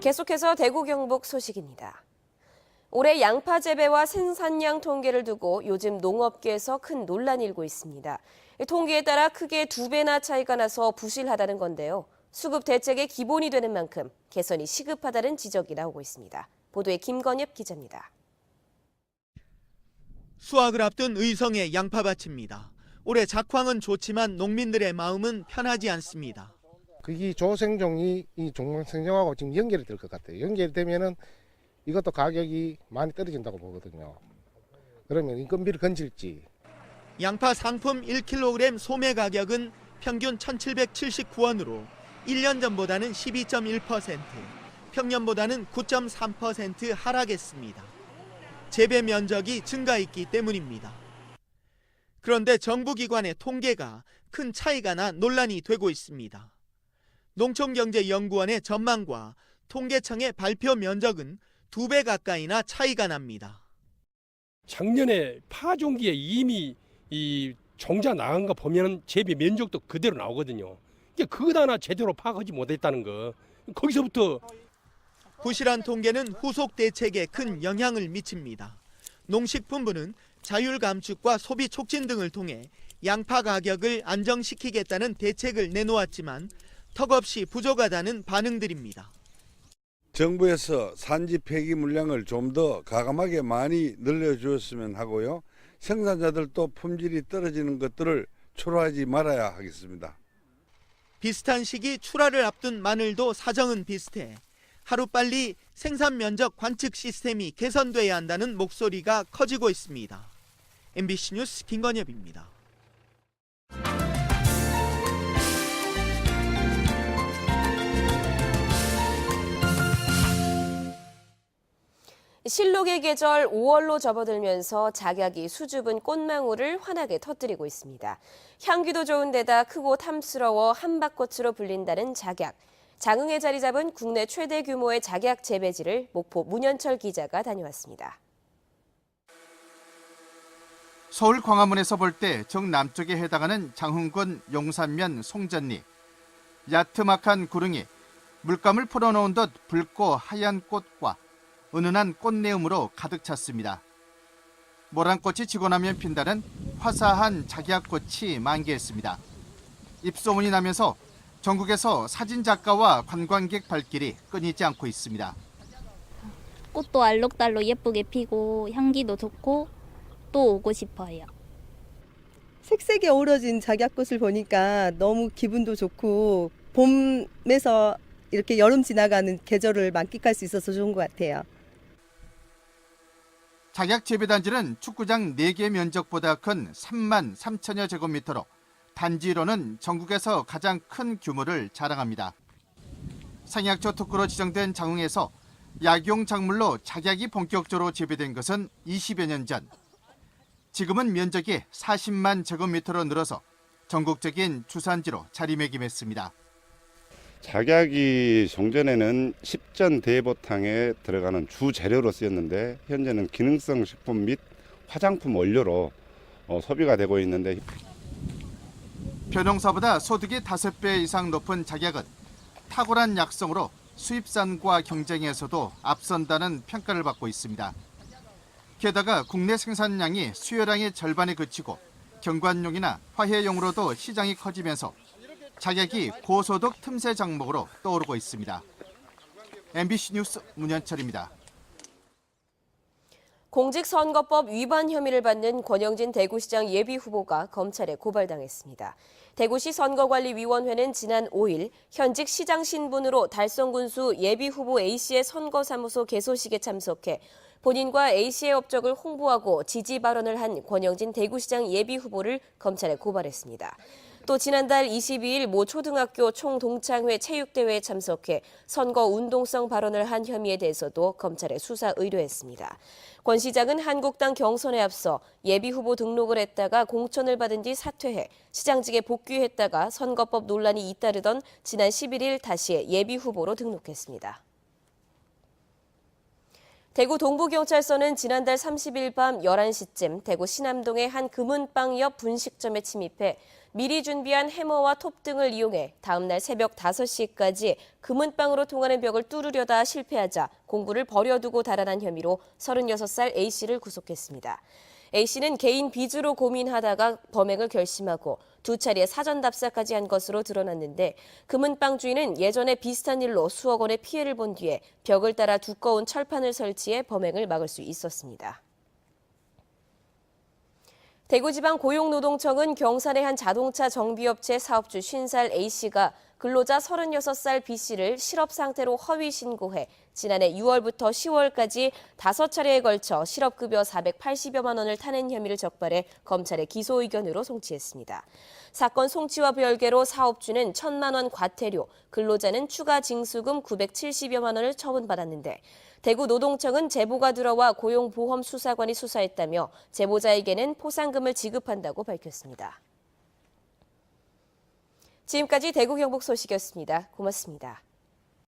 계속해서 대구 경북 소식입니다. 올해 양파 재배와 생산량 통계를 두고 요즘 농업계에서 큰 논란이 일고 있습니다. 통계에 따라 크게 2배나 차이가 나서 부실하다는 건데요. 수급 대책의 기본이 되는 만큼 개선이 시급하다는 지적이 나오고 있습니다. 보도에 김건엽 기자입니다. 수확을 앞둔 의성의 양파밭입니다. 올해 작황은 좋지만 농민들의 마음은 편하지 않습니다. 이 조생종이 이 종생종하고 지금 연결이 될 것 같아요. 연결이 되면은 이것도 가격이 많이 떨어진다고 보거든요. 그러면 인건비를 건질지. 양파 상품 1kg 소매 가격은 평균 1,779원으로 1년 전보다는 12.1%, 평년보다는 9.3% 하락했습니다. 재배 면적이 증가했기 때문입니다. 그런데 정부기관의 통계가 큰 차이가 나 논란이 되고 있습니다. 농촌경제연구원의 전망과 통계청의 발표 면적은 2배 가까이나 차이가 납니다. 작년에 파종기에 이미 이 종자 나간 거 보면 재배 면적도 그대로 나오거든요. 그것 하나 제대로 파악하지 못했다는 거. 거기서부터 부실한 통계는 후속 대책에 큰 영향을 미칩니다. 농식품부는 자율 감축과 소비 촉진 등을 통해 양파 가격을 안정시키겠다는 대책을 내놓았지만 턱없이 부족하다는 반응들입니다. 정부에서 산지 폐기 물량을 좀 더 가감하게 많이 늘려주었으면 하고요. 생산자들도 품질이 떨어지는 것들을 초라하지 말아야 하겠습니다. 비슷한 시기 출하를 앞둔 마늘도 사정은 비슷해 하루빨리 생산 면적 관측 시스템이 개선돼야 한다는 목소리가 커지고 있습니다. MBC 뉴스 김건엽입니다. 실록의 계절 5월로 접어들면서 작약이 수줍은 꽃망울을 환하게 터뜨리고 있습니다. 향기도 좋은 데다 크고 탐스러워 한박꽃으로 불린다는 작약. 장흥에 자리 잡은 국내 최대 규모의 작약 재배지를 목포 문현철 기자가 다녀왔습니다. 서울 광화문에서 볼 때 정남쪽에 해당하는 장흥군 용산면 송전리. 야트막한 구릉이 물감을 풀어놓은 듯 붉고 하얀 꽃과 은은한 꽃내음으로 가득 찼습니다. 모란꽃이 지고 나면 핀다는 화사한 작약꽃이 만개했습니다. 입소문이 나면서 전국에서 사진작가와 관광객 발길이 끊이지 않고 있습니다. 꽃도 알록달록 예쁘게 피고 향기도 좋고 또 오고 싶어요. 색색이 어우러진 작약꽃을 보니까 너무 기분도 좋고 봄에서 이렇게 여름 지나가는 계절을 만끽할 수 있어서 좋은 것 같아요. 작약 재배단지는 축구장 4개 면적보다 큰 3만 3천여 제곱미터로 단지로는 전국에서 가장 큰 규모를 자랑합니다. 상약초 특구로 지정된 장흥에서 약용 작물로 작약이 본격적으로 재배된 것은 20여 년 전. 지금은 면적이 40만 제곱미터로 늘어서 전국적인 주산지로 자리매김했습니다. 작약이 종전에는 십전 대보탕에 들어가는 주 재료로 쓰였는데 현재는 기능성 식품 및 화장품 원료로 소비가 되고 있는데 벼농사보다 소득이 5배 이상 높은 작약은 탁월한 약성으로 수입산과 경쟁에서도 앞선다는 평가를 받고 있습니다. 게다가 국내 생산량이 수요량의 절반에 그치고 경관용이나 화훼용으로도 시장이 커지면서 작약이 고소득 틈새 작목으로 떠오르고 있습니다. MBC 뉴스 문현철입니다. 공직선거법 위반 혐의를 받는 권영진 대구시장 예비후보가 검찰에 고발당했습니다. 대구시 선거관리위원회는 지난 5일 현직 시장 신분으로 달성군수 예비후보 A씨의 선거사무소 개소식에 참석해 본인과 A씨의 업적을 홍보하고 지지 발언을 한 권영진 대구시장 예비후보를 검찰에 고발했습니다. 또 지난달 22일 모 초등학교 총동창회 체육대회에 참석해 선거 운동성 발언을 한 혐의에 대해서도 검찰에 수사 의뢰했습니다. 권 시장은 한국당 경선에 앞서 예비후보 등록을 했다가 공천을 받은 뒤 사퇴해 시장직에 복귀했다가 선거법 논란이 잇따르던 지난 11일 다시 예비후보로 등록했습니다. 대구 동부경찰서는 지난달 30일 밤 11시쯤 대구 신암동의 한 금은방 옆 분식점에 침입해 미리 준비한 해머와 톱 등을 이용해 다음날 새벽 5시까지 금은방으로 통하는 벽을 뚫으려다 실패하자 공부를 버려두고 달아난 혐의로 36살 A씨를 구속했습니다. A씨는 개인 빚으로 고민하다가 범행을 결심하고 2차례 사전 답사까지 한 것으로 드러났는데 금은방 주인은 예전에 비슷한 일로 수억 원의 피해를 본 뒤에 벽을 따라 두꺼운 철판을 설치해 범행을 막을 수 있었습니다. 대구지방고용노동청은 경산의 한 자동차 정비업체 사업주 50살 A씨가 근로자 36살 B씨를 실업 상태로 허위 신고해 지난해 6월부터 10월까지 5차례에 걸쳐 실업급여 480여만 원을 타낸 혐의를 적발해 검찰에 기소 의견으로 송치했습니다. 사건 송치와 별개로 사업주는 1,000만 원 과태료, 근로자는 추가 징수금 970여만 원을 처분받았는데 대구노동청은 제보가 들어와 고용보험수사관이 수사했다며 제보자에게는 포상금을 지급한다고 밝혔습니다. 지금까지 대구 경북 소식이었습니다. 고맙습니다.